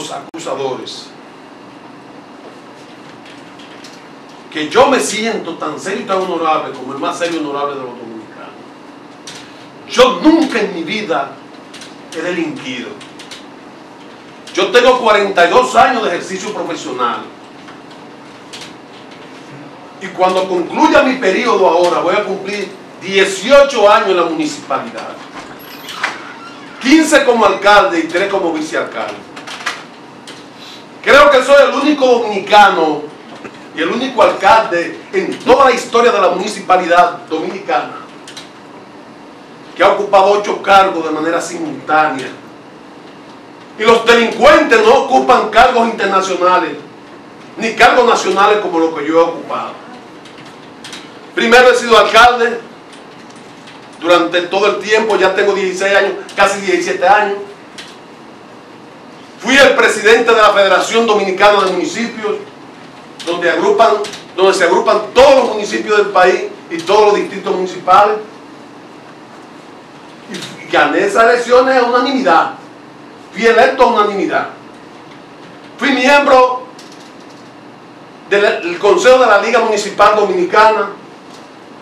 los acusadores, que yo me siento tan serio y tan honorable como el más serio y honorable de los dominicanos. Yo nunca en mi vida he delinquido. Yo tengo 42 años de ejercicio profesional. Y cuando concluya mi periodo ahora, voy a cumplir 18 años en la municipalidad. 15 como alcalde y 3 como vicealcalde. Creo que soy el único dominicano y el único alcalde en toda la historia de la municipalidad dominicana que ha ocupado 8 cargos de manera simultánea. Y los delincuentes no ocupan cargos internacionales ni cargos nacionales como los que yo he ocupado. Primero he sido alcalde durante todo el tiempo, ya tengo 16 años, casi 17 años. Fui el presidente de la Federación Dominicana de Municipios, donde se agrupan todos los municipios del país y todos los distritos municipales. Y gané esas elecciones a unanimidad. Fui electo a unanimidad. Fui miembro del Consejo de la Liga Municipal Dominicana,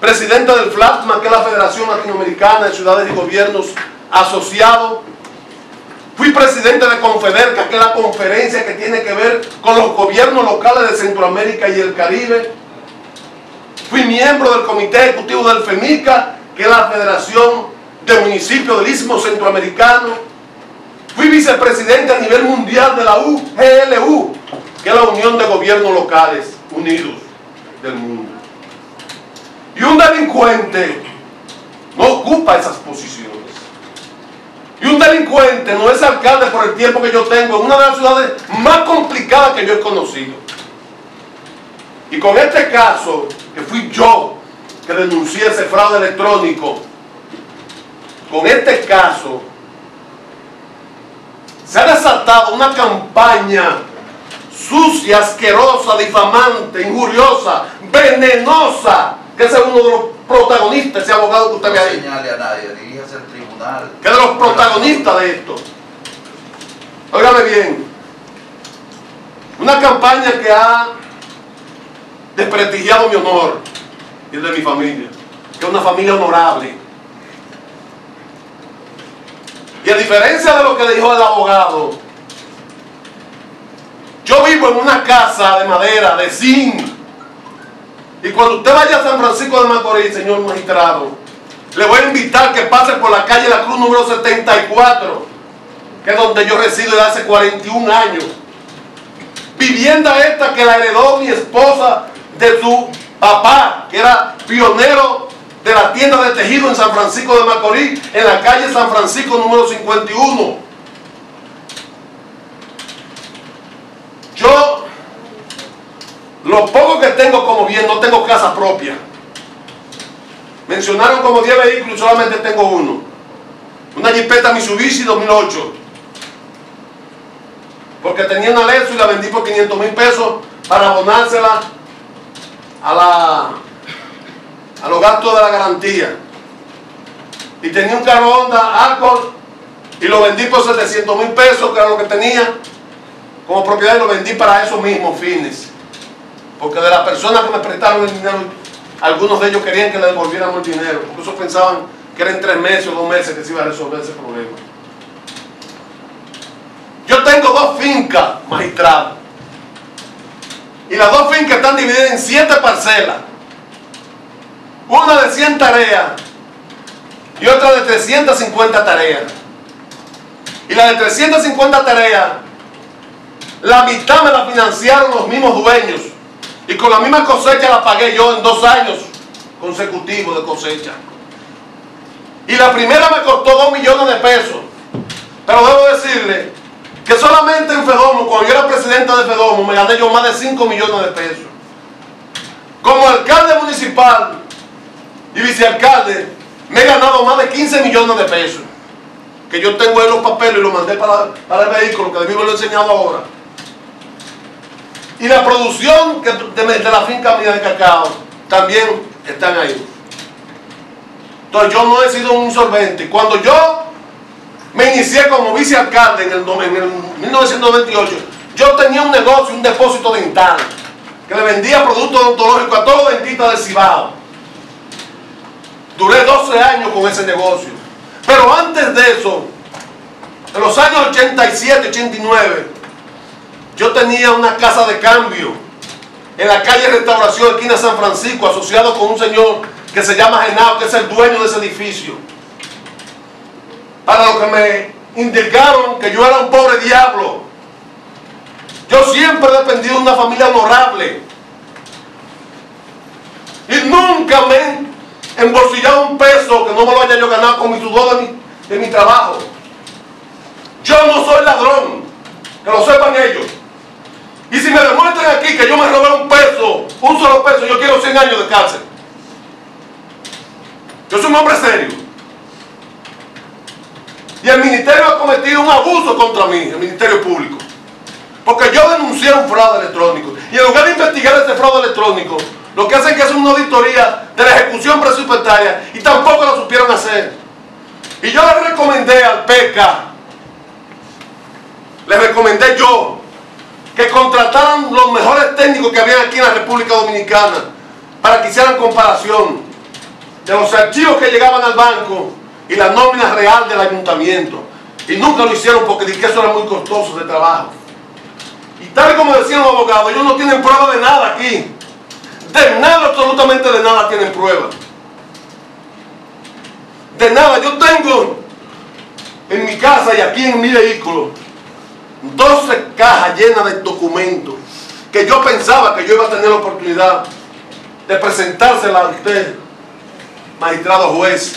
presidente del FLATMA, que es la Federación Latinoamericana de Ciudades y Gobiernos Asociados. Fui presidente de Confederca, que es la conferencia que tiene que ver con los gobiernos locales de Centroamérica y el Caribe. Fui miembro del Comité Ejecutivo del FEMICA, que es la Federación de Municipios del Istmo Centroamericano. Fui vicepresidente a nivel mundial de la UGLU, que es la Unión de Gobiernos Locales Unidos del Mundo. Y un delincuente no ocupa esas posiciones. Y un delincuente no es alcalde por el tiempo que yo tengo en una de las ciudades más complicadas que yo he conocido. Y con este caso, que fui yo que denuncié ese fraude electrónico, con este caso se ha desatado una campaña sucia, asquerosa, difamante, injuriosa, venenosa, que ese es uno de los protagonistas, ese abogado que usted ve ahí. No señale a nadie, diríjase al tribunal. Que es de los protagonistas de esto. Óigame bien. Una campaña que ha desprestigiado mi honor y el de mi familia, que es una familia honorable. Y a diferencia de lo que dijo el abogado, yo vivo en una casa de madera, de zinc. Y cuando usted vaya a San Francisco de Macorís, señor magistrado, le voy a invitar que pase por la calle La Cruz número 74, que es donde yo resido desde hace 41 años. Vivienda esta que la heredó mi esposa de su papá, que era pionero de la tienda de tejido en San Francisco de Macorís, en la calle San Francisco número 51. Yo, lo poco que tengo como bien, no tengo casa propia. Mencionaron como 10 vehículos, solamente tengo uno. Una Jeepeta Mitsubishi 2008. Porque tenía una Lexus y la vendí por 500,000 pesos para abonársela a los gastos de la garantía. Y tenía un carro Honda Accord y lo vendí por 700,000 pesos, que era lo que tenía como propiedad, y lo vendí para esos mismos fines. Porque de las personas que me prestaron el dinero, algunos de ellos querían que le devolviéramos el dinero, porque ellos pensaban que era en 3 meses o 2 meses que se iba a resolver ese problema. Yo tengo 2 fincas, magistrado, y las 2 fincas están divididas en 7 parcelas, una de 100 tareas y otra de 350 tareas. Y la de 350 tareas, la mitad me la financiaron los mismos dueños, y con la misma cosecha la pagué yo en 2 años consecutivos de cosecha. Y la primera me costó 2 millones de pesos. Pero debo decirle que solamente en Fedomo, cuando yo era presidente de Fedomo, me gané yo más de 5 millones de pesos. Como alcalde municipal y vicealcalde, me he ganado más de 15 millones de pesos. Que yo tengo ahí los papeles y los mandé para el vehículo, que debí haberlo enseñado ahora. Y la producción de la finca mía de cacao también están ahí. Entonces yo no he sido un insolvente. Cuando yo me inicié como vicealcalde en el 1998, yo tenía un negocio, un depósito dental, que le vendía productos odontológicos a todos los dentistas del Cibao. Duré 12 años con ese negocio. Pero antes de eso, en los años 87, 89, yo tenía una casa de cambio en la calle Restauración, esquina San Francisco, asociado con un señor que se llama Genao, que es el dueño de ese edificio. Para lo que me indicaron que yo era un pobre diablo. Yo siempre he dependido de una familia honorable. Y nunca me he embolsillado un peso que no me lo haya yo ganado con mi sudor de mi trabajo. Yo no soy ladrón, que lo sepan ellos. Y si me demuestran aquí que yo me robé un peso, un solo peso, yo quiero 100 años de cárcel. Yo soy un hombre serio. Y el ministerio ha cometido un abuso contra mí, el Ministerio Público. Porque yo denuncié un fraude electrónico. Y en lugar de investigar ese fraude electrónico, lo que hacen es que hacen una auditoría de la ejecución presupuestaria y tampoco lo supieron hacer. Y yo le recomendé al PECA, le recomendé yo, que contrataran los mejores técnicos que habían aquí en la República Dominicana para que hicieran comparación de los archivos que llegaban al banco y la nómina real del ayuntamiento. Y nunca lo hicieron porque dije que eso era muy costoso de trabajo. Y tal como decían los abogados, ellos no tienen prueba de nada aquí. De nada, absolutamente de nada tienen prueba. De nada. Yo tengo en mi casa y aquí en mi vehículo 12 cajas llenas de documentos que yo pensaba que yo iba a tener la oportunidad de presentárselas a usted, magistrado juez,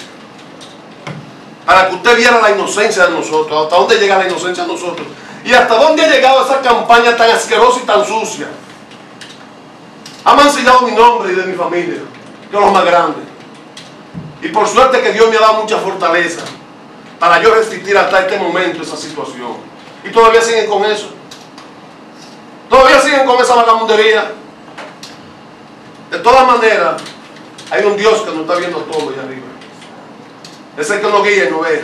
para que usted viera la inocencia de nosotros, hasta dónde llega la inocencia de nosotros y hasta dónde ha llegado esa campaña tan asquerosa y tan sucia. Ha mancillado mi nombre y de mi familia, que es lo más grande. Y por suerte que Dios me ha dado mucha fortaleza para yo resistir hasta este momento esa situación. Y todavía siguen con eso. Todavía siguen con esa vagabundería. De todas maneras, hay un Dios que nos está viendo todo allá arriba. Es el que nos guía y nos ve.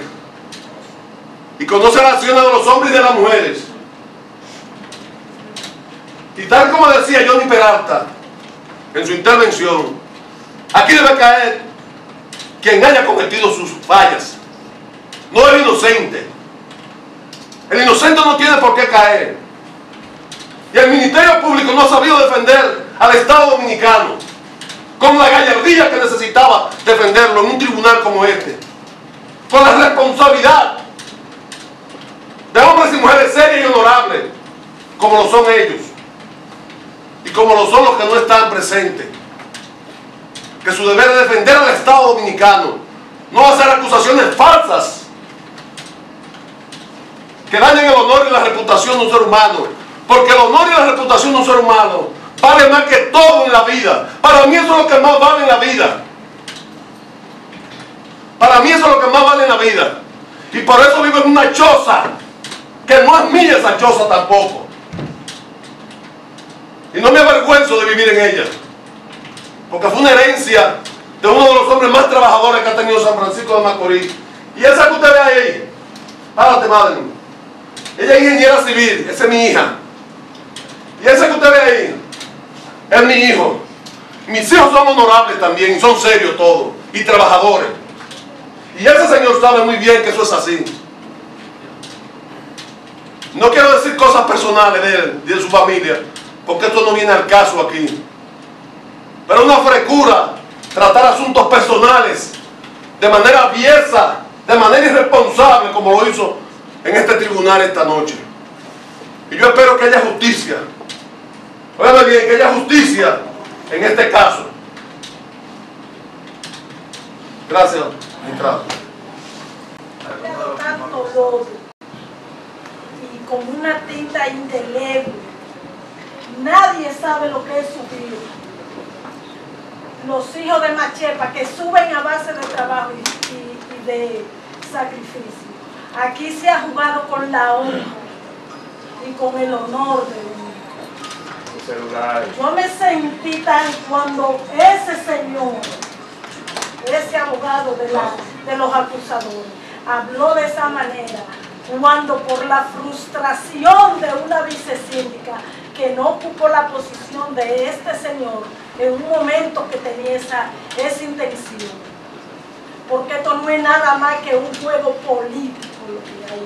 Y conoce las acciones de los hombres y de las mujeres. Y tal como decía Johnny Peralta en su intervención, aquí debe caer quien haya cometido sus fallas. No el inocente. El inocente no tiene por qué caer. Y el Ministerio Público no ha sabido defender al Estado Dominicano con la gallardía que necesitaba defenderlo en un tribunal como este, con la responsabilidad de hombres y mujeres serias y honorables como lo son ellos y como lo son los que no están presentes, que su deber es defender al Estado Dominicano, no hacer acusaciones falsas que dañen el honor y la reputación de un ser humano, porque el honor y la reputación de un ser humano vale más que todo en la vida. Para mí eso es lo que más vale en la vida. Para mí eso es lo que más vale en la vida. Y por eso vivo en una choza, que no es mía esa choza tampoco. Y no me avergüenzo de vivir en ella, porque fue una herencia de uno de los hombres más trabajadores que ha tenido San Francisco de Macorís. Y esa que usted ve ahí, párate madre, ella es ingeniera civil, esa es mi hija. Y esa que usted ve ahí es mi hijo. Mis hijos son honorables también, y son serios todos, y trabajadores. Y ese señor sabe muy bien que eso es así. No quiero decir cosas personales de él y de su familia, porque esto no viene al caso aquí. Pero una frescura tratar asuntos personales de manera aviesa, de manera irresponsable, como lo hizo en este tribunal esta noche. Y yo espero que haya justicia. Óigame bien, que haya justicia en este caso. Gracias, magistrado. Tanto lodo y con una tinta indeleble. Nadie sabe lo que es sufrir. Los hijos de Machepa que suben a base de trabajo y de sacrificio. Aquí se ha jugado con la honra y con el honor de uno. Yo me sentí tan cuando ese señor, ese abogado de los acusadores, habló de esa manera, cuando por la frustración de una vicesíndica que no ocupó la posición de este señor en un momento que tenía esa intención. Porque esto no es nada más que un juego político lo que hay.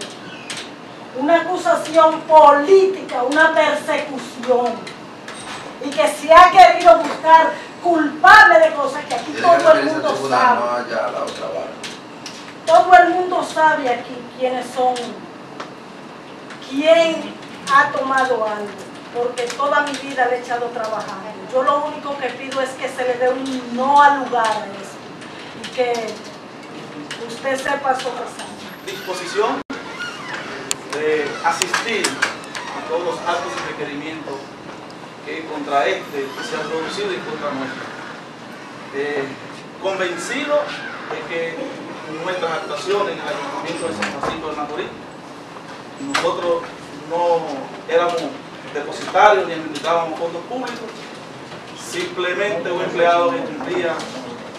Una acusación política, una persecución. Y que se ha querido buscar culpable de cosas que aquí todo el mundo sabe. Todo el mundo sabe aquí quiénes son, quién ha tomado algo, porque toda mi vida le he echado trabajando. Yo lo único que pido es que se le dé un no al lugar a eso y que usted sepa sopesar. Disposición de asistir a todos los actos y requerimientos que contra este se han producido y contra nuestro. Convencido de que nuestras actuaciones en el Ayuntamiento de San Francisco de Macorís, nosotros no éramos depositarios ni administrábamos fondos públicos, simplemente un empleado que cumplía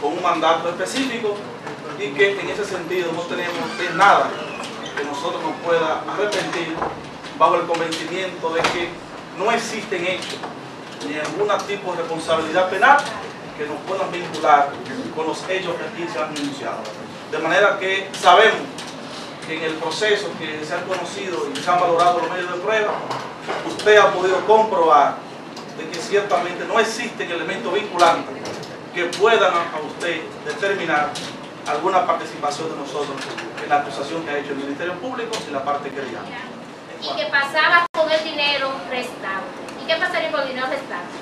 con un mandato específico y que en ese sentido no tenemos nada que nosotros nos pueda arrepentir, bajo el convencimiento de que no existen hechos ni algún tipo de responsabilidad penal que nos puedan vincular con los hechos que aquí se han denunciado. De manera que sabemos que en el proceso que se han conocido y se han valorado los medios de prueba, usted ha podido comprobar de que ciertamente no existen elementos vinculantes que puedan a usted determinar alguna participación de nosotros en la acusación que ha hecho el Ministerio Público y la parte querellante. Y que pasaba con el dinero restante. ¿Y qué pasaría con el dinero restante?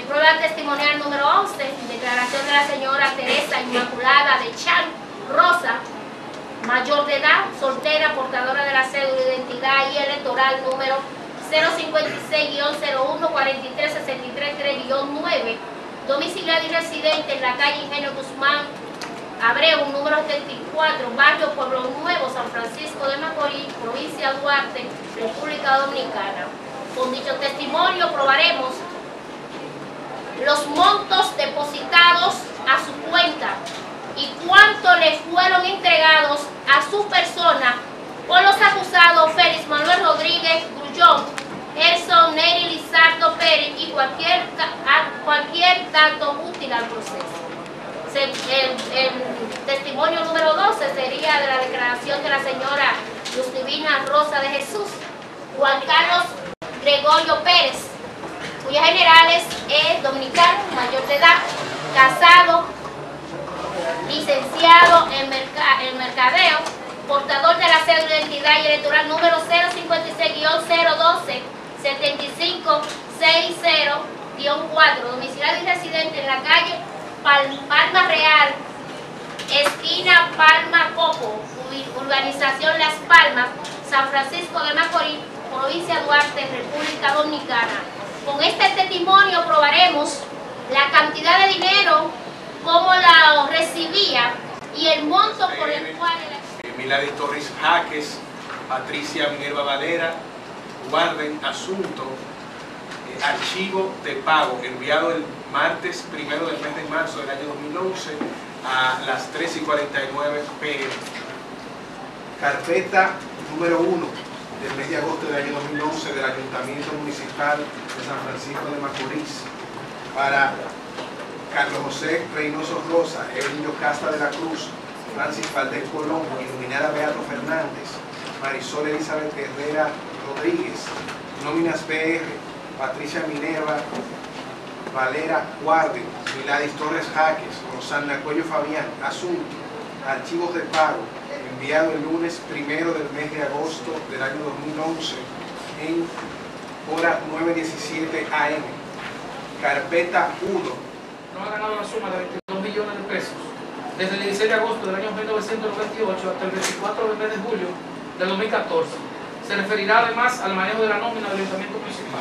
Prueba testimonial número 11, declaración de la señora Teresa Inmaculada de Chan Rosa, mayor de edad, soltera, portadora de la cédula de identidad y electoral número 056-01-4363-3-9, domiciliado y residente en la calle Ingenio Guzmán Abreu, número 74, barrio Pueblo Nuevo, San Francisco de Macorís, provincia Duarte, República Dominicana. Con dicho testimonio probaremos los montos depositados a su cuenta y cuánto le fueron entregados a su persona por los acusados Félix Manuel Rodríguez Grullón, Gerson Neri Lizardo Pérez y cualquier dato útil al proceso. El testimonio número 12 sería de la declaración de la señora Luz Divina Rosa de Jesús, Juan Carlos Gregorio Pérez, cuyas generales es dominicano, mayor de edad, casado, licenciado en mercadeo, portador de la cédula de identidad y electoral número 056-012-7560-4, domiciliado y residente en la calle Palma Real, esquina Palma Coco, urbanización Las Palmas, San Francisco de Macorís, provincia Duarte, República Dominicana. Con este testimonio probaremos la cantidad de dinero, cómo la recibía y el monto por el cual... Milady Torres Jaques, Patricia Minerva Valera, guarden asunto, archivo de pago enviado el martes 1 del mes de marzo del año 2011 a las 3:49 p.m. Carpeta número 1 del mes de agosto del año 2011 del Ayuntamiento Municipal de San Francisco de Macorís para Carlos José Reynoso Rosa, Evelio Casta de la Cruz, Francis Valdés Colón, Iluminada Beato Fernández, Marisol Elizabeth Herrera Rodríguez, nóminas PR, Patricia Minerva Valera Guardia, Milady Torres Jaques, Rosana Cuello Fabián, asunto, archivos de pago, enviado el lunes 1 del mes de agosto del año 2011 en hora 9:17 am. Carpeta 1. No ha ganado una suma de 22 millones de pesos desde el 16 de agosto del año 1998 hasta el 24 del mes de julio del 2014. Se referirá además al manejo de la nómina del Ayuntamiento Municipal.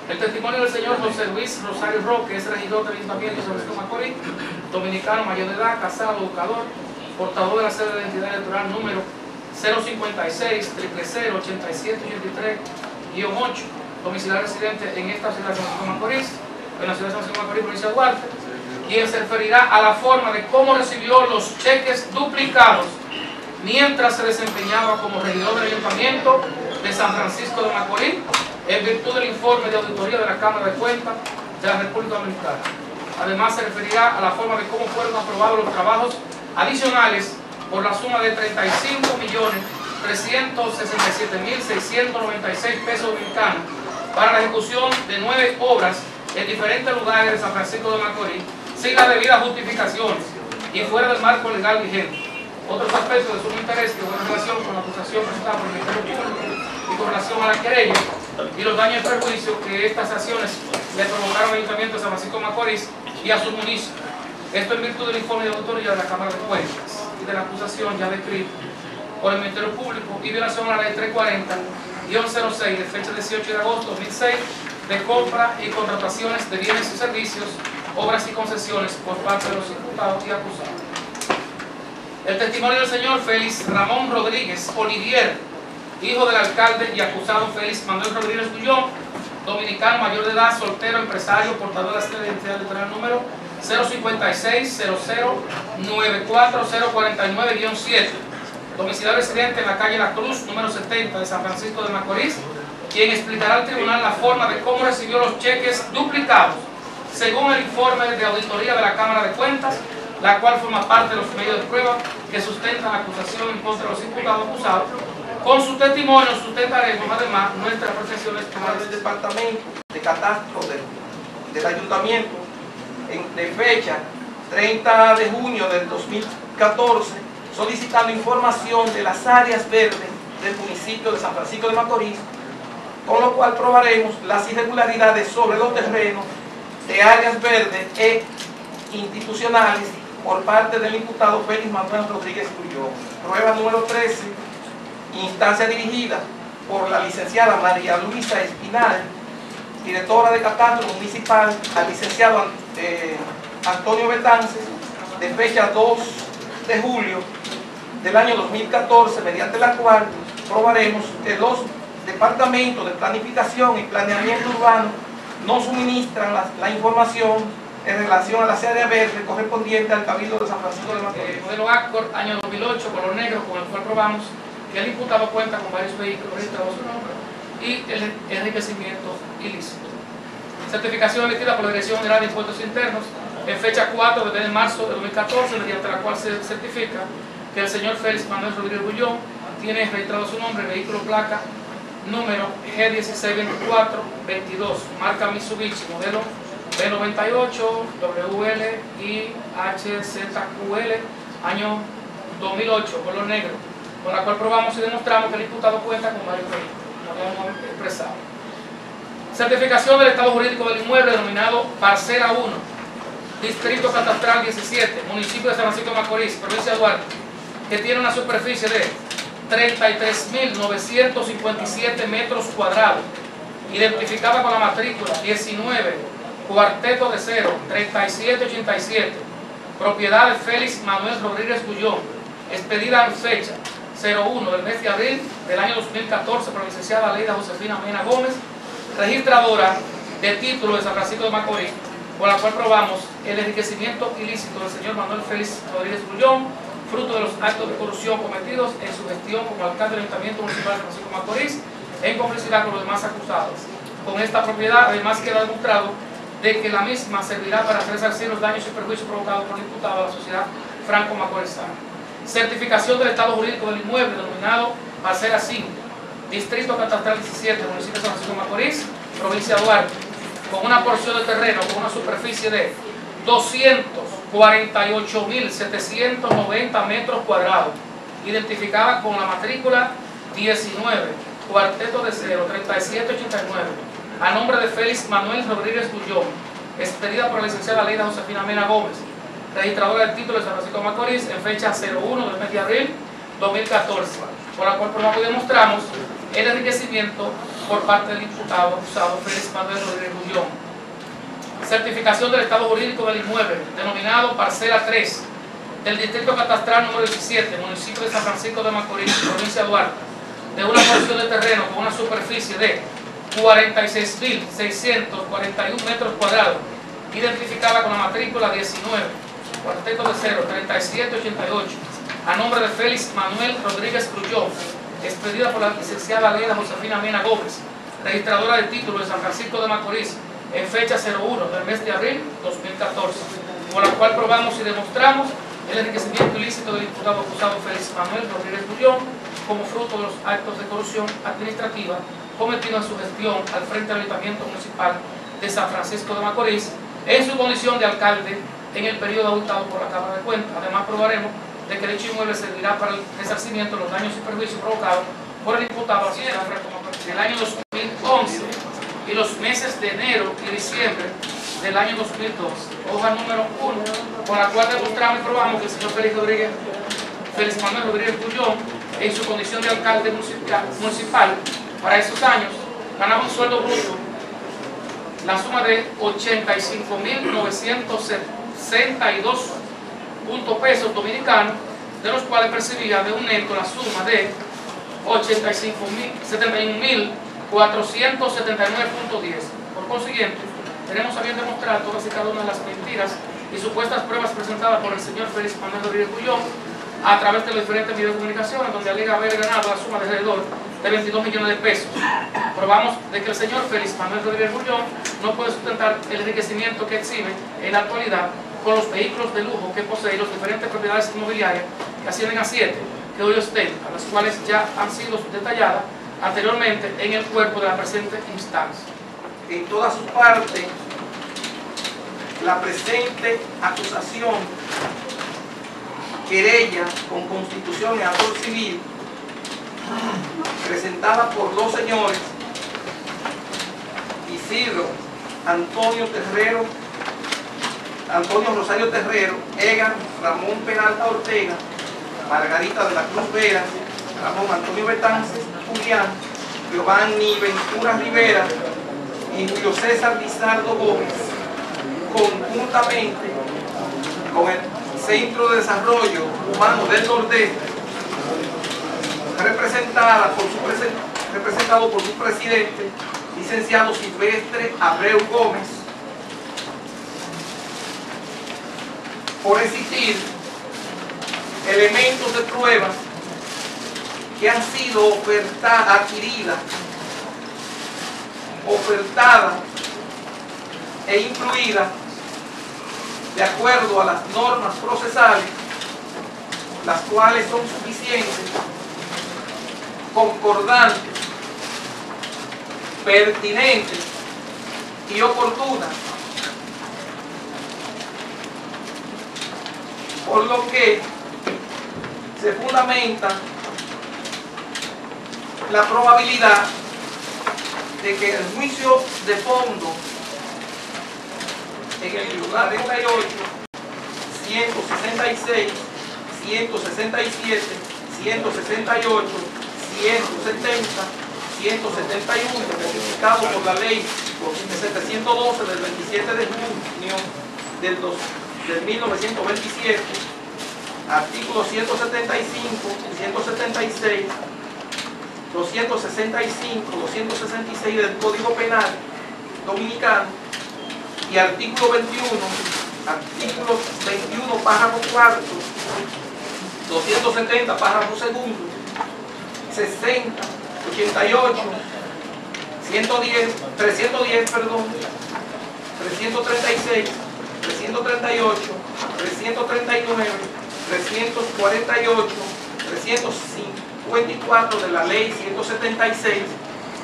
El testimonio del señor José Luis Rosario Roque, es regidor del Ayuntamiento de San Francisco de Macorís, dominicano, mayor de edad, casado, educador, portador de la cédula de identidad electoral número 056-000-8783-8, domiciliario residente en esta ciudad de San Francisco de Macorís, en la ciudad de San Francisco de Macorís, provincia de Duarte, quien se referirá a la forma de cómo recibió los cheques duplicados mientras se desempeñaba como regidor del Ayuntamiento de San Francisco de Macorís, en virtud del informe de auditoría de la Cámara de Cuentas de la República Dominicana. Además, se referirá a la forma de cómo fueron aprobados los trabajos adicionales por la suma de 35.367.696 pesos dominicanos para la ejecución de 9 obras en diferentes lugares de San Francisco de Macorís, sin las debidas justificaciones y fuera del marco legal vigente. Otros aspectos de sumo interés que tienen relación con la acusación presentada por el Ministerio Público y con relación a la querella y los daños y perjuicios que estas acciones le provocaron al Ayuntamiento de San Francisco de Macorís y a sus municipios. Esto en virtud del informe de auditoría de la Cámara de Cuentas y de la acusación ya descrita por el Ministerio Público y violación a la ley 340-06 de fecha 18 de agosto de 2006 de compra y contrataciones de bienes y servicios, obras y concesiones por parte de los imputados y acusados. El testimonio del señor Félix Ramón Rodríguez Olivier, hijo del alcalde y acusado Félix Manuel Rodríguez Gullón, dominicano mayor de edad, soltero, empresario, portador de la cédula de identidad literal número 056-00-94049-7, domiciliario residente en la calle La Cruz, número 70 de San Francisco de Macorís, quien explicará al tribunal la forma de cómo recibió los cheques duplicados, según el informe de auditoría de la Cámara de Cuentas, la cual forma parte de los medios de prueba que sustentan la acusación en contra de los imputados acusados. Con su testimonio sustentaremos además nuestras apreciaciones del Departamento de Catastro del Ayuntamiento de fecha 30 de junio del 2014, solicitando información de las áreas verdes del municipio de San Francisco de Macorís, con lo cual probaremos las irregularidades sobre los terrenos de áreas verdes e institucionales por parte del imputado Félix Manuel Rodríguez Gullón. Prueba número 13, instancia dirigida por la licenciada María Luisa Espinal, directora de Catastro Municipal, al licenciado Antonio Betances, de fecha 2 de julio del año 2014, mediante la cual probaremos que los departamentos de planificación y planeamiento urbano no suministran la información en relación a la área verde correspondiente al Cabildo de San Francisco de Macorís. Modelo ACOR, año 2008, color negro, con el cual probamos que el imputado cuenta con varios vehículos registrados a su nombre y el enriquecimiento ilícito. Certificación emitida por la Dirección General de Impuestos Internos en fecha 4 de marzo de 2014, mediante la cual se certifica que el señor Félix Manuel Rodríguez Gullón tiene registrado su nombre, vehículo placa número G162422, marca Mitsubishi, modelo B98, WL y HZQL, año 2008, color negro, con la cual probamos y demostramos que el imputado cuenta con varios vehículos, como habíamos expresado. Certificación del estado jurídico del inmueble denominado Parcela 1, Distrito Catastral 17, municipio de San Francisco de Macorís, provincia de Duarte, que tiene una superficie de 33.957 metros cuadrados, identificada con la matrícula 19 Cuarteto de 0, 3787, propiedad de Félix Manuel Rodríguez Gullón, expedida en fecha 01 del mes de abril del año 2014 por la licenciada Leida Josefina Mena Gómez, registradora de título de San Francisco de Macorís, por la cual probamos el enriquecimiento ilícito del señor Manuel Félix Rodríguez Gullón, fruto de los actos de corrupción cometidos en su gestión como alcalde del Ayuntamiento Municipal de San Francisco de Macorís, en complicidad con los demás acusados. Con esta propiedad además queda demostrado de que la misma servirá para resarcir los daños y perjuicios provocados por el imputado a la sociedad franco-macorizana. Certificación del estado jurídico del inmueble denominado Parcela 5, Distrito Catastral 17, municipio de San Francisco de Macorís, provincia de Duarte, con una porción de terreno con una superficie de 248.790 metros cuadrados, identificada con la matrícula 19, Cuarteto de 0, 3789, a nombre de Félix Manuel Rodríguez Gullón, expedida por la licenciada Leida Josefina Mena Gómez, registradora del título de San Francisco de Macorís, en fecha 01 del mes de abril 2014, por la cual probamos y demostramos el enriquecimiento por parte del imputado acusado Félix Manuel Rodríguez Gullón. Certificación del estado jurídico del inmueble, denominado Parcela 3, del Distrito Catastral número 17, municipio de San Francisco de Macorís, provincia de Duarte, de una porción de terreno con una superficie de 46.641 metros cuadrados, identificada con la matrícula 19, Cuarteto de 0, 3788, a nombre de Félix Manuel Rodríguez Grullón, expedida por la licenciada Leila Josefina Mena Gómez, registradora de título de San Francisco de Macorís, en fecha 01 del mes de abril 2014, con la cual probamos y demostramos el enriquecimiento ilícito del imputado acusado Félix Manuel Rodríguez Grullón como fruto de los actos de corrupción administrativa cometidos en su gestión al frente del Ayuntamiento Municipal de San Francisco de Macorís en su condición de alcalde en el periodo adoptado por la Cámara de Cuentas. Además, probaremos de que dicho inmueble servirá para el resarcimiento de los daños y perjuicios provocados por el imputado en el año 2011 y los meses de enero y diciembre del año 2012. Hoja número 1, con la cual demostramos y probamos que el señor Félix Manuel Rodríguez Grullón, en su condición de alcalde municipal para esos años, ganaba un sueldo bruto, la suma de 85.962 pesos dominicanos, de los cuales percibía de un neto la suma de 71.479.10. Por consiguiente, tenemos a bien demostrar todas y cada una de las mentiras y supuestas pruebas presentadas por el señor Félix Manuel Rodríguez Grullón a través de los diferentes medios de comunicación, donde alega haber ganado la suma de alrededor de 22 millones de pesos. Probamos de que el señor Félix Manuel Rodríguez Grullón no puede sustentar el enriquecimiento que exhibe en la actualidad con los vehículos de lujo que posee y las diferentes propiedades inmobiliarias que ascienden a 7 que hoy ostenta, las cuales ya han sido detalladas anteriormente en el cuerpo de la presente instancia. En toda su parte, la presente acusación, querella con constitución y autor civil, presentada por dos señores, Isidro Antonio Rosario Terrero, Egan Ramón Peralta Ortega, Margarita de la Cruz Vera, Ramón Antonio Betances Julián, Giovanni Ventura Rivera y Julio César Lizardo Gómez, conjuntamente con el Centro de Desarrollo Humano del Nordeste, representado por su presidente, licenciado Silvestre Abreu Gómez, por existir elementos de prueba que han sido adquiridas, ofertadas e incluidas de acuerdo a las normas procesales, las cuales son suficientes, concordantes, pertinentes y oportunas, por lo que se fundamenta la probabilidad de que el juicio de fondo en el tribunal 38, 166, 167, 168, 170, 171, modificado por la ley 712 del 27 de junio del 1927, artículos 175, 176, 265, 266 del Código Penal Dominicano y artículo 21, párrafo cuarto, 270, párrafo segundo, 60, 88, 310, 336, 338, 339, 348, 354 de la ley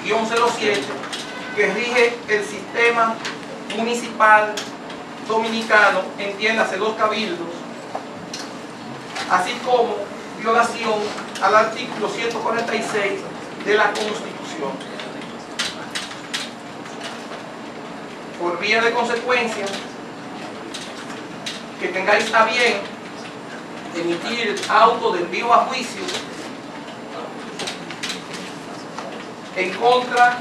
176-07 que rige el sistema municipal dominicano, entiéndase los cabildos, así como violación al artículo 146 de la Constitución. Por vía de consecuencia, que tengáis a bien emitir auto de envío a juicio en contra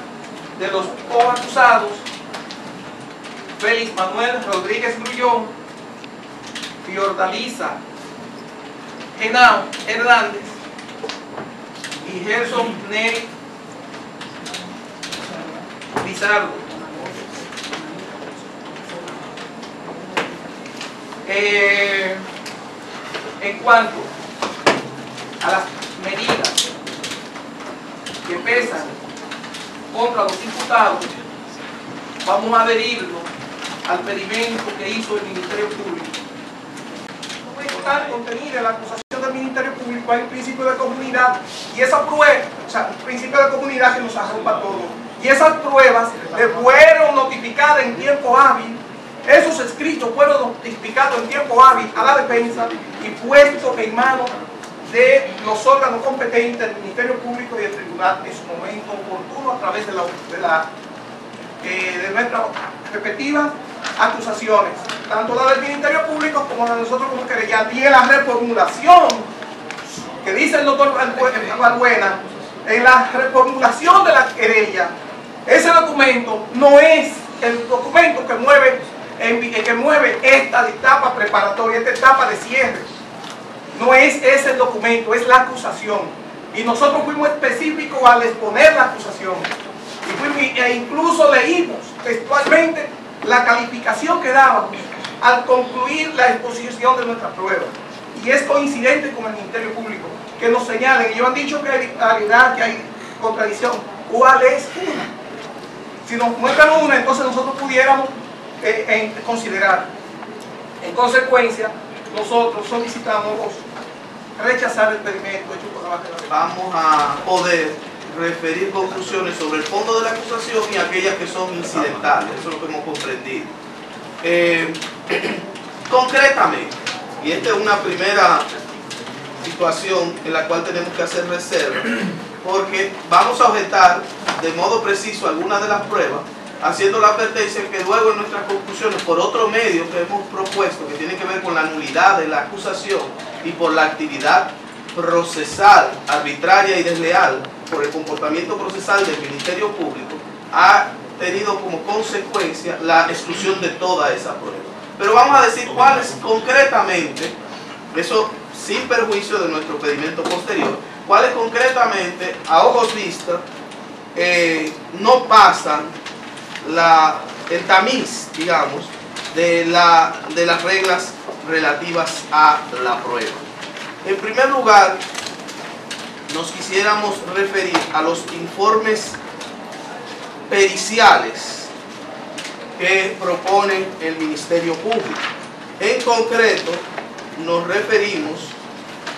de los coacusados Félix Manuel Rodríguez Grullón, Fiordalisa Henao Hernández y Gerson Neri Lizardo. En cuanto a las medidas que pesan contra los imputados, vamos a adherirnos al pedimento que hizo el Ministerio Público. Como está contenida en la acusación del Ministerio Público, hay un principio de comunidad y esa prueba, o sea, un principio de comunidad que nos arropa a todos. Y esas pruebas fueron notificadas en tiempo hábil, esos escritos fueron notificados en tiempo hábil a la defensa y puestos en manos de los órganos competentes del Ministerio Público y del Tribunal en su momento oportuno a través de nuestras respectivas acusaciones, tanto la del Ministerio Público como la de nosotros como querellantes. Y en la reformulación que dice el doctor Balbuena, en la reformulación de la querella, ese documento no es el documento que mueve esta etapa preparatoria, esta etapa de cierre. No es ese el documento, es la acusación. Y nosotros fuimos específicos al exponer la acusación. E incluso leímos textualmente la calificación que dábamos al concluir la exposición de nuestras pruebas. Y es coincidente con el Ministerio Público, que nos señalen. Ellos han dicho que hay disparidad, que hay contradicción. ¿Cuál es una? Si nos muestran una, entonces nosotros pudiéramos considerar. En consecuencia, nosotros solicitamos rechazar el pedimento hecho por la base de la... Vamos a poder referir conclusiones sobre el fondo de la acusación y aquellas que son incidentales. Eso es lo que hemos comprendido. Concretamente, y esta es una primera situación en la cual tenemos que hacer reserva, porque vamos a objetar de modo preciso algunas de las pruebas, haciendo la advertencia que luego en nuestras conclusiones, por otro medio que hemos propuesto, que tiene que ver con la nulidad de la acusación y por la actividad procesal, arbitraria y desleal, por el comportamiento procesal del Ministerio Público, ha tenido como consecuencia la exclusión de toda esa prueba. Pero vamos a decir cuáles concretamente, eso sin perjuicio de nuestro pedimento posterior, cuáles concretamente, a ojos vistas, no pasan el tamiz, digamos, de las reglas relativas a la prueba. En primer lugar, nos quisiéramos referir a los informes periciales que propone el Ministerio Público. En concreto, nos referimos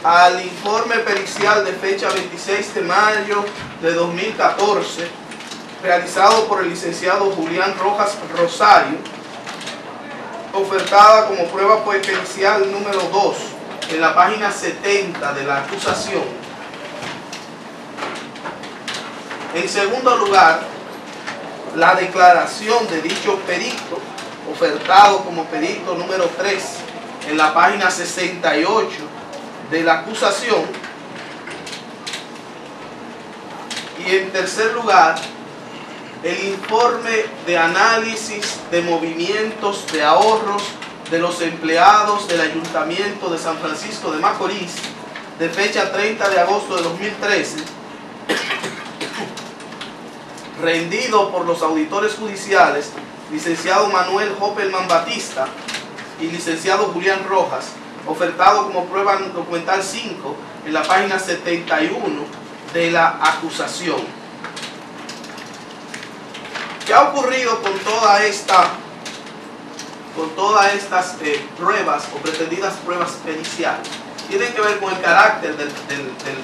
al informe pericial de fecha 26 de mayo de 2014, realizado por el licenciado Julián Rojas Rosario, ofertada como prueba pericial número 2 en la página 70 de la acusación. En segundo lugar, la declaración de dicho perito, ofertado como perito número 3 en la página 68 de la acusación. Y en tercer lugar, el informe de análisis de movimientos de ahorros de los empleados del Ayuntamiento de San Francisco de Macorís de fecha 30 de agosto de 2013, rendido por los auditores judiciales, licenciado Manuel Hoppelman Batista y licenciado Julián Rojas, ofertado como prueba documental 5 en la página 71 de la acusación. ¿Qué ha ocurrido con todas estas pruebas o pretendidas pruebas periciales? Tienen que ver con el carácter del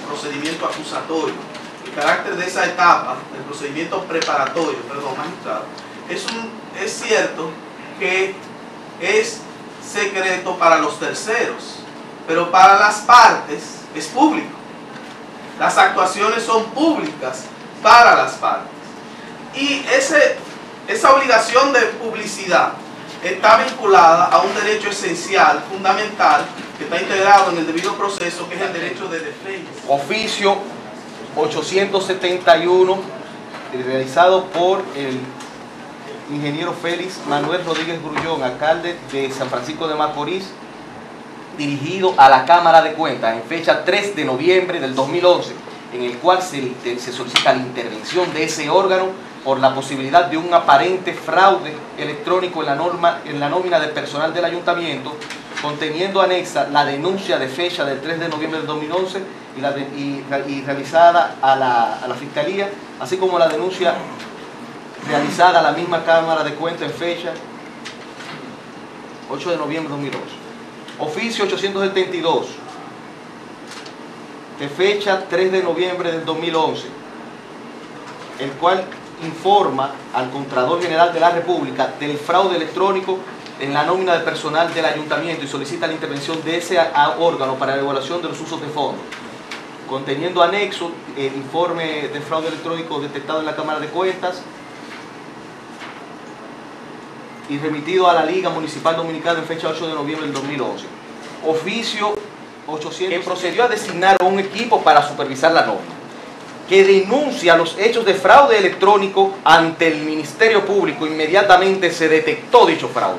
procedimiento acusatorio, el carácter de esa etapa, del procedimiento preparatorio, perdón, magistrado. Es cierto que es secreto para los terceros, pero para las partes es público. Las actuaciones son públicas para las partes. Y esa obligación de publicidad está vinculada a un derecho esencial, fundamental, que está integrado en el debido proceso, que es el derecho de defensa. Oficio 871, realizado por el ingeniero Félix Manuel Rodríguez Grullón, alcalde de San Francisco de Macorís, dirigido a la Cámara de Cuentas en fecha 3 de noviembre del 2011, en el cual se solicita la intervención de ese órgano por la posibilidad de un aparente fraude electrónico en la nómina del personal del ayuntamiento, conteniendo anexa la denuncia de fecha del 3 de noviembre del 2011 y realizada a la Fiscalía, así como la denuncia realizada a la misma Cámara de Cuentas en fecha 8 de noviembre de 2011. Oficio 872, de fecha 3 de noviembre del 2011, el cual informa al Contralor General de la República del fraude electrónico en la nómina de personal del ayuntamiento y solicita la intervención de ese órgano para la evaluación de los usos de fondos, conteniendo anexo el informe de fraude electrónico detectado en la Cámara de Cuentas y remitido a la Liga Municipal Dominicana en fecha 8 de noviembre del 2011. Oficio 800, que procedió a designar un equipo para supervisar la nómina, que denuncia los hechos de fraude electrónico ante el Ministerio Público. Inmediatamente se detectó dicho fraude,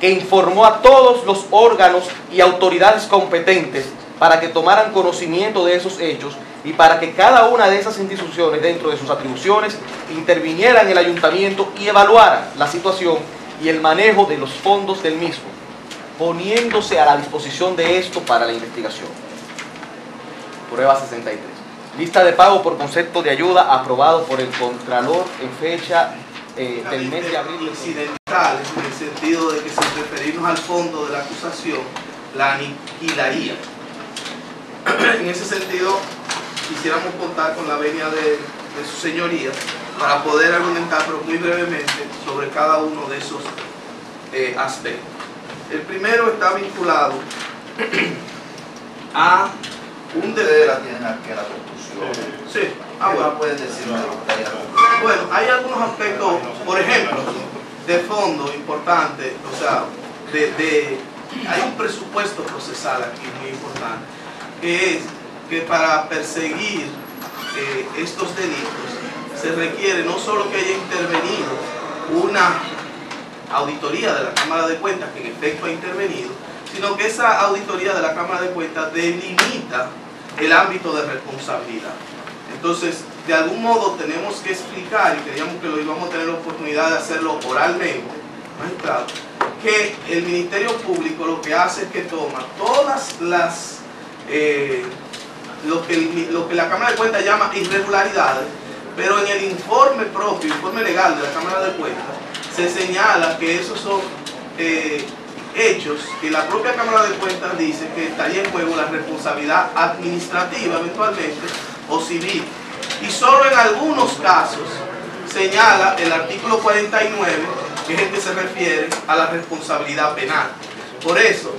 que informó a todos los órganos y autoridades competentes para que tomaran conocimiento de esos hechos y para que cada una de esas instituciones, dentro de sus atribuciones, intervinieran en el ayuntamiento y evaluaran la situación y el manejo de los fondos del mismo, poniéndose a la disposición de esto para la investigación. Prueba 63. Lista de pago por concepto de ayuda aprobado por el Contralor en fecha del mes de abril. Incidentales, en el sentido de que si referirnos al fondo de la acusación, la aniquilaría. En ese sentido, quisiéramos contar con la venia de su señoría para poder argumentar, pero muy brevemente, sobre cada uno de esos aspectos. El primero está vinculado a un Ustedes la tienen aquí en la conclusión. Sí. Bueno, pueden decirme lo que está ahí en la conclusión. Bueno, hay algunos aspectos, por ejemplo, de fondo importante, o sea, hay un presupuesto procesal aquí muy importante, que es que para perseguir estos delitos se requiere no solo que haya intervenido una auditoría de la Cámara de Cuentas, que en efecto ha intervenido, sino que esa auditoría de la Cámara de Cuentas delimita el ámbito de responsabilidad. Entonces, de algún modo tenemos que explicar, y creíamos que lo íbamos a tener la oportunidad de hacerlo oralmente, magistrado, que el Ministerio Público lo que hace es que toma todas las lo que la Cámara de Cuentas llama irregularidades, pero en el informe propio, informe legal de la Cámara de Cuentas, se señala que esos son hechos que la propia Cámara de Cuentas dice que estaría en juego la responsabilidad administrativa eventualmente o civil, y solo en algunos casos señala el artículo 49, que es el que se refiere a la responsabilidad penal. Por eso,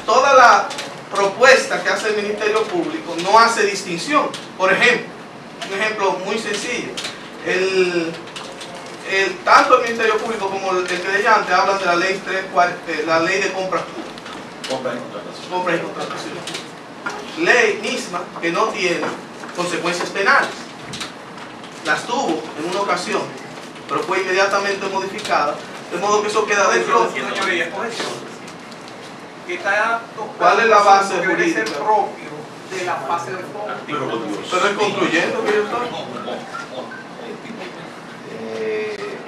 toda la propuesta que hace el Ministerio Público no hace distinción. Por ejemplo, un ejemplo muy sencillo, tanto el Ministerio Público como el creyente hablan de la ley 340, la ley de compras públicas, compras y contrataciones, ley misma que no tiene consecuencias penales. Las tuvo en una ocasión, pero fue inmediatamente modificada, de modo que eso queda dentro. ¿Cuál es la base jurídica? De la fase de fondo. Pero es concluyendo que yo estoy.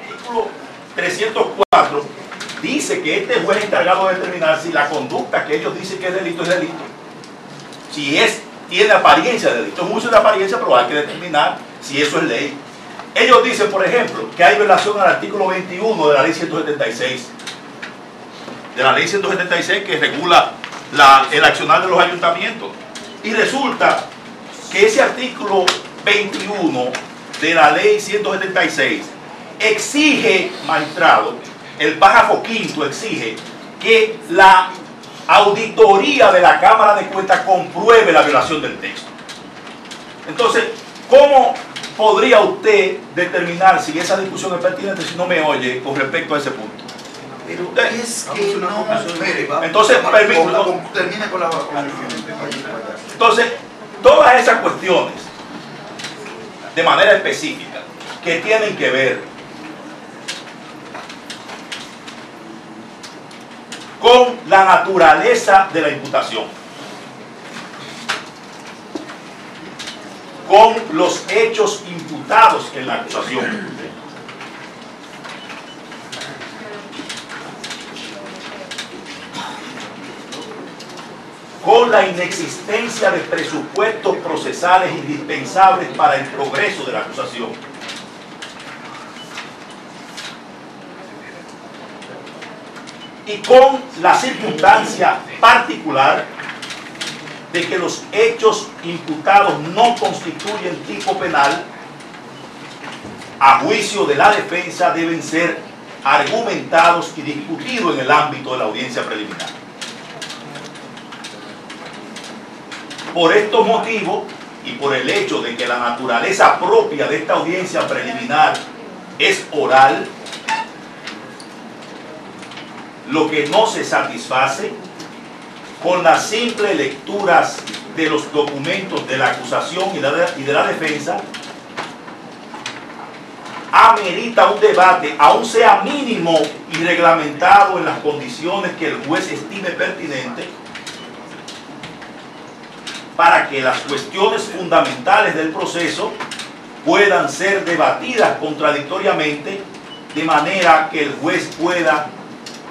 Artículo 304 dice que este juez es encargado de determinar si la conducta que ellos dicen que es delito es delito. Si tiene apariencia de delito. Es un uso de apariencia, pero hay que determinar si eso es ley. Ellos dicen, por ejemplo, que hay violación al artículo 21 de la ley 176. De la ley 176 que regula el accionar de los ayuntamientos. Y resulta que ese artículo 21 de la ley 176 exige, magistrado, el párrafo quinto exige que la auditoría de la Cámara de Cuentas compruebe la violación del texto. Entonces, ¿cómo podría usted determinar si esa discusión es pertinente si no me oye con respecto a ese punto? Pero es que no, entonces, termina con la entonces, todas esas cuestiones de manera específica que tienen que ver con la naturaleza de la imputación, con los hechos imputados en la acusación. con la inexistencia de presupuestos procesales indispensables para el progreso de la acusación. Y con la circunstancia particular de que los hechos imputados no constituyen tipo penal, a juicio de la defensa deben ser argumentados y discutidos en el ámbito de la audiencia preliminar. Por estos motivos y por el hecho de que la naturaleza propia de esta audiencia preliminar es oral, lo que no se satisface con las simples lecturas de los documentos de la acusación y de la defensa, amerita un debate, aun sea mínimo y reglamentado en las condiciones que el juez estime pertinente, para que las cuestiones fundamentales del proceso puedan ser debatidas contradictoriamente, de manera que el juez pueda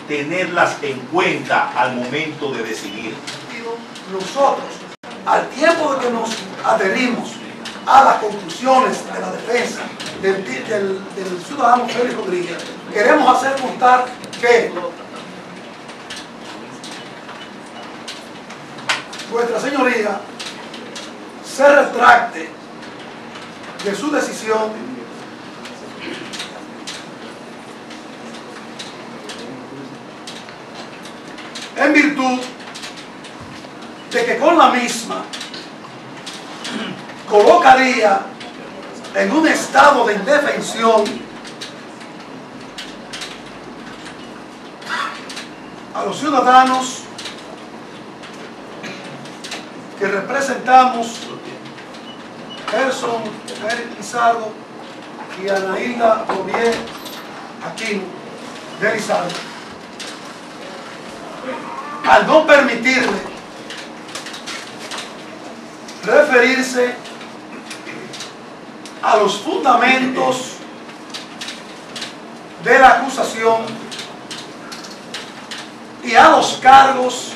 tenerlas en cuenta al momento de decidir. Nosotros, al tiempo de que nos adherimos a las conclusiones de la defensa del ciudadano Félix Rodríguez, queremos hacer constar que vuestra señoría se retracte de su decisión en virtud de que con la misma colocaría en un estado de indefensión a los ciudadanos que representamos Gerson Eric Lizardo y Anaída Bovier Aquino de Lizardo, al no permitirle referirse a los fundamentos de la acusación y a los cargos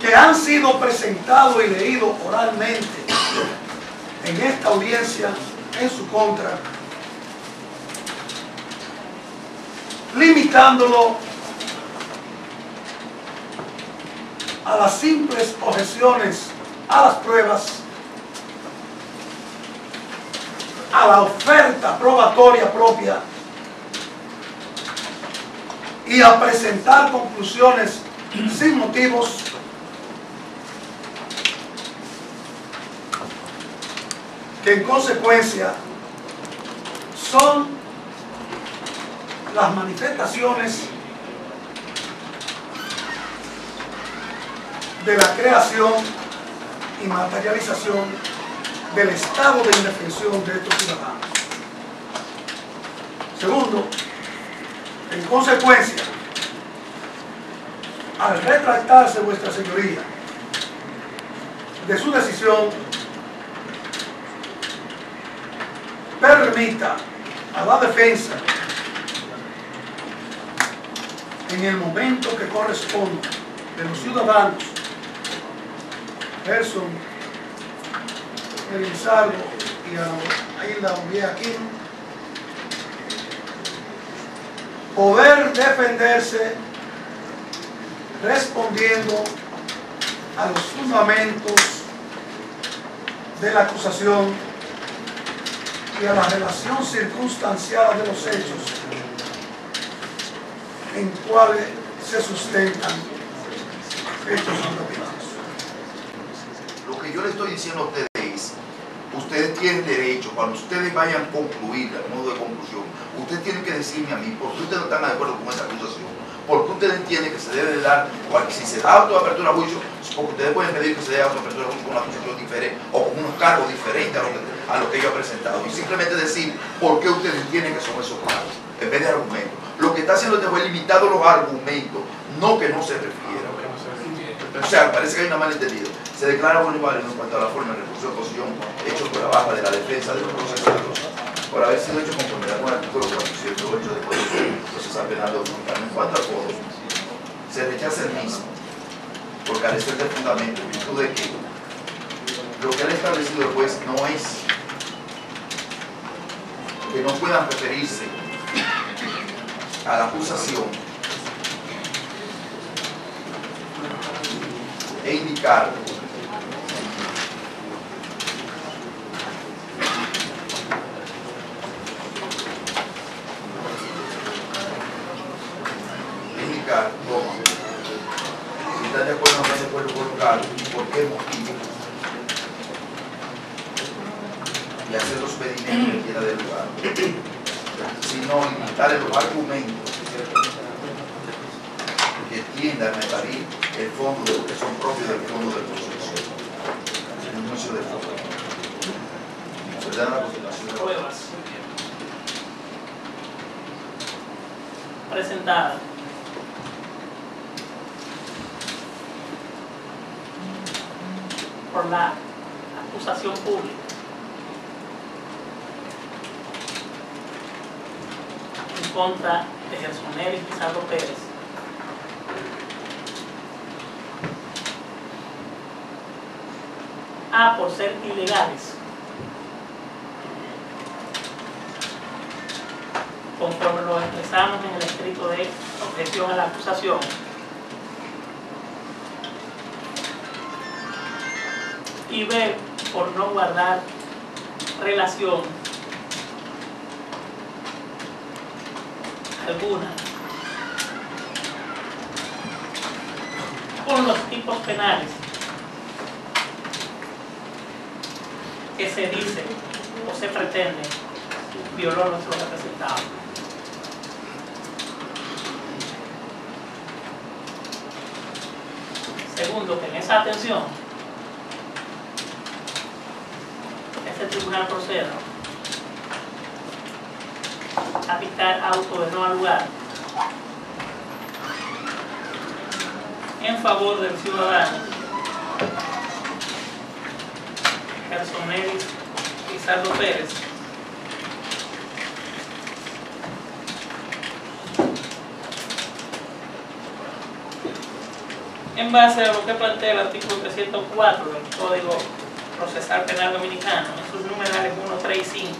que han sido presentados y leídos oralmente en esta audiencia en su contra, limitándolo a las simples objeciones a las pruebas, a la oferta probatoria propia y a presentar conclusiones sin motivos que en consecuencia son las manifestaciones de la creación y materialización del estado de indefensión de estos ciudadanos. Segundo, en consecuencia, al retractarse vuestra señoría de su decisión, permita a la defensa, en el momento que corresponda, de los ciudadanos Gerson Lizardo y Anaída Bovier Aquino, poder defenderse respondiendo a los fundamentos de la acusación y a la relación circunstancial de los hechos en cuales se sustentan estos fundamentos. Lo que yo le estoy diciendo a ustedes es, ustedes tienen derecho, cuando ustedes vayan a concluir, a modo de conclusión, ustedes tienen que decirme a mí por qué ustedes no están de acuerdo con esa acusación, por qué ustedes entienden que se debe de dar, si se da autoapertura a juicio, porque ustedes pueden pedir que se dé autoapertura a juicio con una acusación diferente o con unos cargos diferentes a lo que yo he presentado, y simplemente decir por qué ustedes entienden que son esos cargos, en vez de argumentos. Lo que está haciendo este juez es limitado los argumentos, no que no se refiera. O sea, parece que hay una malentendido. Se declara bueno y válido en cuanto a la forma de recurso de oposición hecho por la baja de la defensa de los procesados por haber sido hecho conformidad con el artículo 408 del Código Procesal Penal de en cuanto al fondo. Se rechaza carecer de fundamento, en virtud de que lo que ha establecido el juez no es que no puedan referirse a la acusación e indicar cómo, si están de acuerdo o no de acuerdo con local, por qué motivo, y hacer los pedimentos que quiera del lugar, sino limitar los argumentos que tiendan a evadir el fondo de lo que son propios del fondo del proceso, en un juicio de fondo. Se dan la constatación de pruebas presentadas por la acusación pública en contra de Gersoneri Pizarro Pérez A, por ser ilegales, conforme lo expresamos en el escrito de objeción a la acusación, y B, por no guardar relación alguna con los tipos penales que se dice o se pretende violó nuestro representado. Segundo, que en esa atención este tribunal proceda a dictar auto de no al lugar en favor del ciudadano Gersoneri Pizarro Pérez, en base a lo que plantea el artículo 304 del Código Procesal Penal Dominicano, en sus numerales 1, 3 y 5.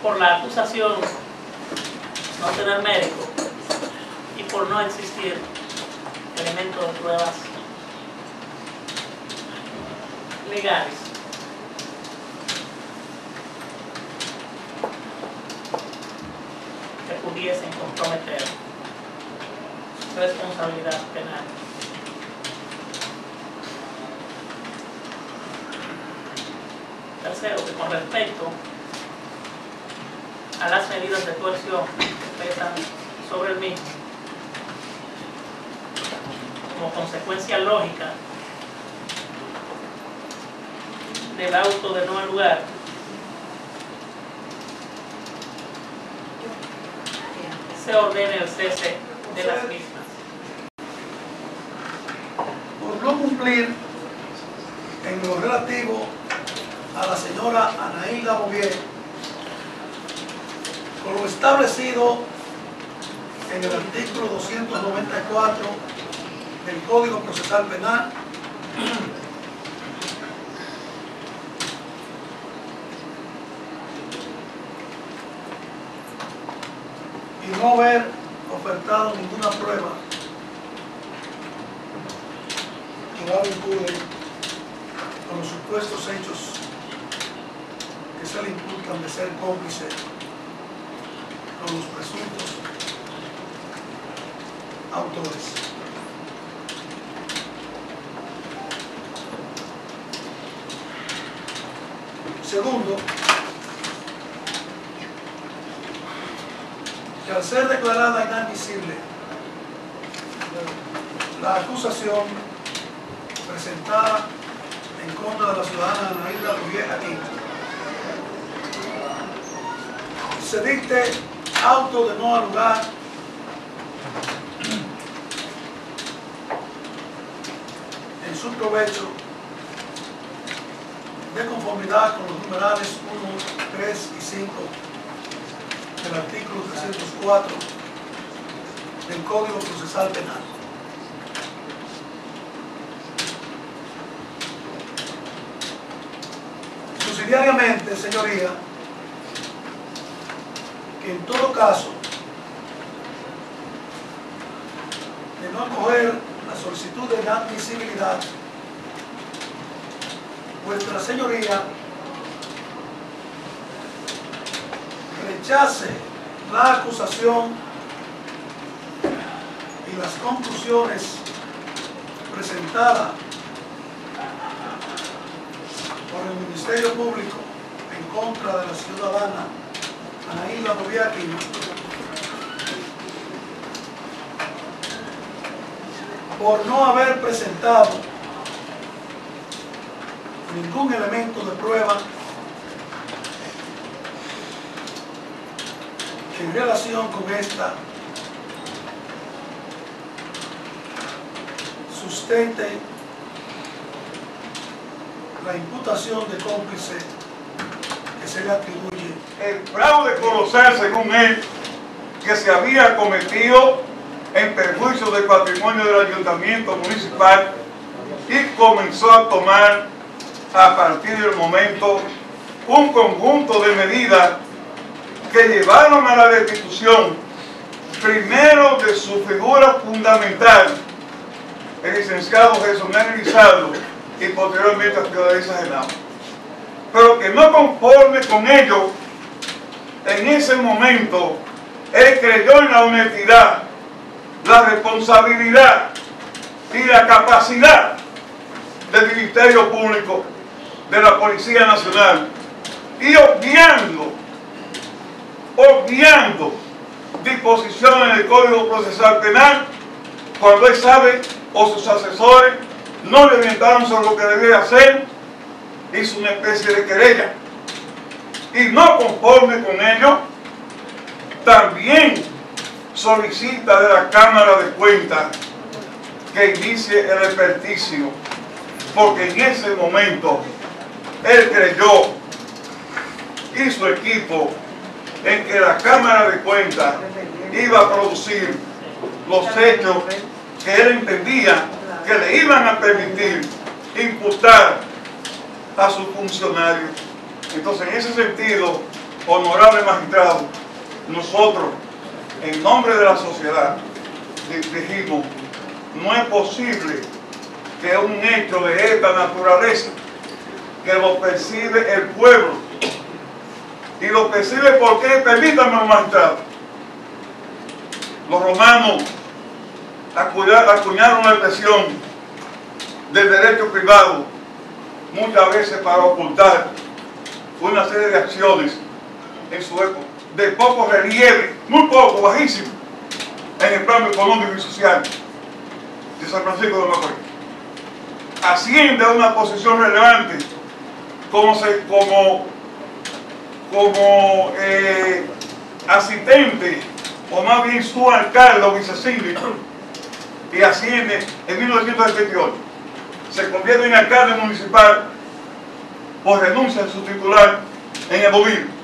Por la acusación no tener mérito y por no existir elementos de pruebas legales, que pudiesen comprometer su responsabilidad penal. Tercero, que con respecto a las medidas de coerción que pesan sobre el mismo, como consecuencia lógica del auto de no al lugar, se ordene el cese de las mismas. Por no cumplir en lo relativo a la señora Anaída Bovier con lo establecido en el artículo 294 del Código Procesal Penal, y no haber ofertado ninguna prueba que la vincule con los supuestos hechos que se le imputan de ser cómplice con los presuntos autores. Segundo, que al ser declarada inadmisible la acusación presentada en contra de la ciudadana Anaída Bovier aquí, se dicte auto de no al lugar en en su provecho de conformidad con los numerales 1, 3 y 5 del artículo 304 del Código Procesal Penal. Subsidiariamente, señoría, que en todo caso de no acoger la solicitud de inadmisibilidad, vuestra señoría rechace la acusación y las conclusiones presentadas por el Ministerio Público en contra de la ciudadana Anaída Noviaquino por no haber presentado ningún elemento de prueba en relación con esta sustente la imputación de cómplice que se le atribuye. El fraude colosal, según él, que se había cometido en perjuicio del patrimonio del ayuntamiento municipal, y comenzó a tomar a partir del momento un conjunto de medidas que llevaron a la destitución primero de su figura fundamental, el licenciado Jesús Lizardo, y posteriormente a Fiordalisa Genao. Pero que no conforme con ello, en ese momento él creyó en la honestidad, la responsabilidad y la capacidad del Ministerio Público, de la Policía Nacional, y obviando disposiciones del Código Procesal Penal, cuando él sabe o sus asesores no le orientaron sobre lo que debía hacer, hizo una especie de querella. Y no conforme con ello, también solicita de la Cámara de Cuentas que inicie el experticio, porque en ese momento él creyó y su equipo en que la Cámara de Cuentas iba a producir los hechos que él entendía que le iban a permitir imputar a sus funcionarios. Entonces, en ese sentido, honorable magistrado, nosotros, en nombre de la sociedad, dijimos, no es posible que un hecho de esta naturaleza, que lo percibe el pueblo, y lo percibe porque, permítanme, magistrado, los romanos acuñaron la expresión del derecho privado muchas veces para ocultar una serie de acciones en su época de poco relieve, muy poco, bajísimo, en el plano económico y social de San Francisco de Macorís. Asciende a una posición relevante como asistente, o más bien su alcalde o vicesíndico, y asciende en 1978. Se convierte en alcalde municipal por renuncia de su titular en el gobierno.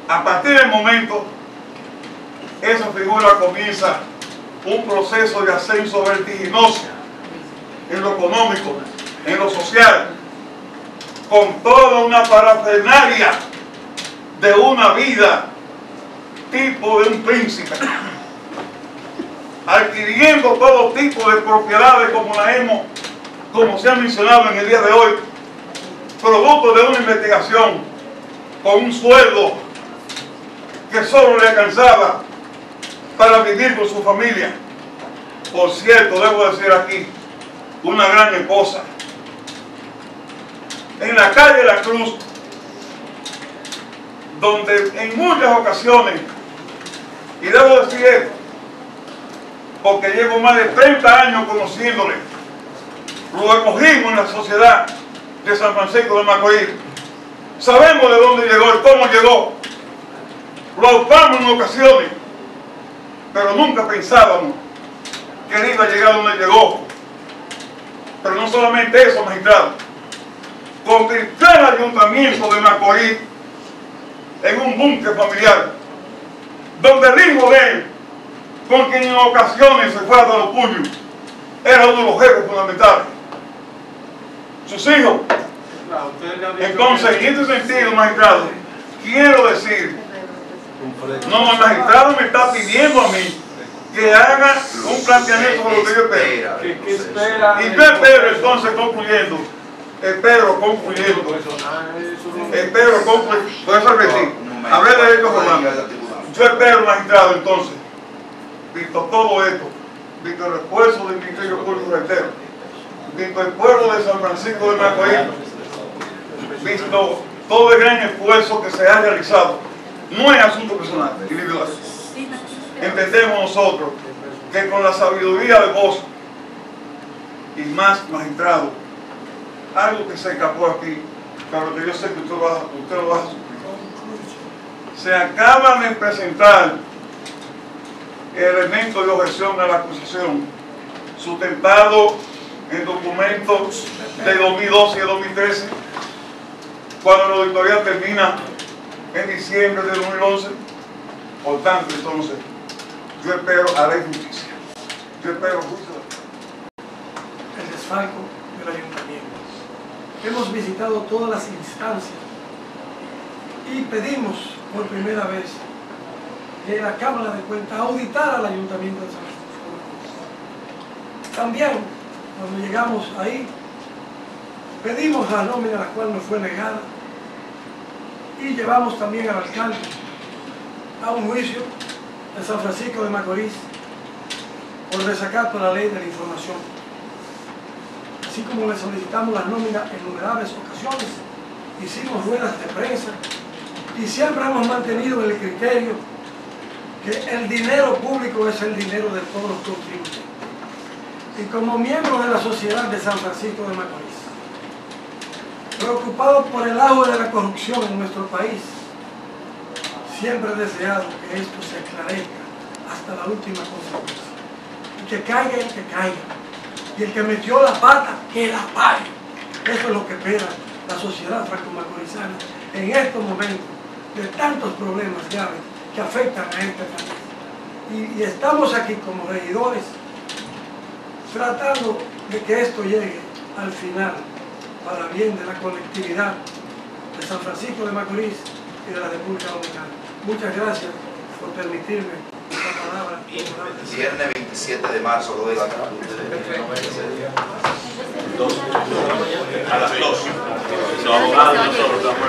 A partir del momento, esa figura comienza un proceso de ascenso vertiginoso en lo económico, en lo social, con toda una parafernalia de una vida tipo de un príncipe, adquiriendo todo tipo de propiedades como se ha mencionado en el día de hoy, producto de una investigación con un sueldo que solo le alcanzaba para vivir con su familia. Por cierto, debo decir aquí, una gran esposa. En la calle La Cruz, donde en muchas ocasiones, y debo decir esto, porque llevo más de 30 años conociéndole, lo acogimos en la sociedad de San Francisco de Macorís, sabemos de dónde llegó y cómo llegó, lo adoptamos en ocasiones, pero nunca pensábamos que él iba a llegar donde llegó, Pero no solamente eso, magistrado. Convirtió el ayuntamiento de Macorís en un búnker familiar, donde el hijo de él, con quien en ocasiones se fue a dar los puños, era uno de los jefes fundamentales. Sus hijos. Entonces, en este sentido, magistrado, quiero decir, no, el magistrado me está pidiendo a mí que haga un planteamiento sobre lo que yo espero. Y yo espero, entonces, concluyendo, por eso repetí, hablé de derechos humanos. Yo espero, magistrado, entonces, visto todo esto, visto el esfuerzo del Ministerio Público entero, visto el pueblo de San Francisco de Macorís, visto todo el gran esfuerzo que se ha realizado, no es asunto personal, individual. Entendemos nosotros que con la sabiduría de vos y más, magistrado, algo que se escapó aquí, pero que yo sé que usted lo va a suplir. Se acaba de presentar el elemento de objeción a la acusación, sustentado en documentos de 2012 y 2013, cuando la auditoría termina en diciembre de 2011. Por tanto, entonces, yo espero a la justicia. Yo espero justicia. El desfalco del ayuntamiento. Hemos visitado todas las instancias y pedimos por primera vez que la Cámara de Cuentas auditara al ayuntamiento de San Francisco. También, cuando llegamos ahí, pedimos la nómina, la cual nos fue negada, y llevamos también al alcalde a un juicio de San Francisco de Macorís por desacato a la ley de la información. Así como le solicitamos las nóminas en innumerables ocasiones, hicimos ruedas de prensa y siempre hemos mantenido el criterio que el dinero público es el dinero de todos los contribuyentes. Y como miembros de la sociedad de San Francisco de Macorís, preocupados por el auge de la corrupción en nuestro país, siempre he deseado que esto se esclarezca hasta la última consecuencia. Y que caiga el que caiga. Y el que metió la pata, que la pague. Eso es lo que espera la sociedad franco-macorizana en estos momentos de tantos problemas graves que afectan a este país. Y estamos aquí como regidores tratando de que esto llegue al final para bien de la colectividad de San Francisco de Macorís y de la República Dominicana. Muchas gracias por permitirme esta palabra. Viernes 27 de marzo, 2 de la tarde. A las 2. Los abogados nosotros estamos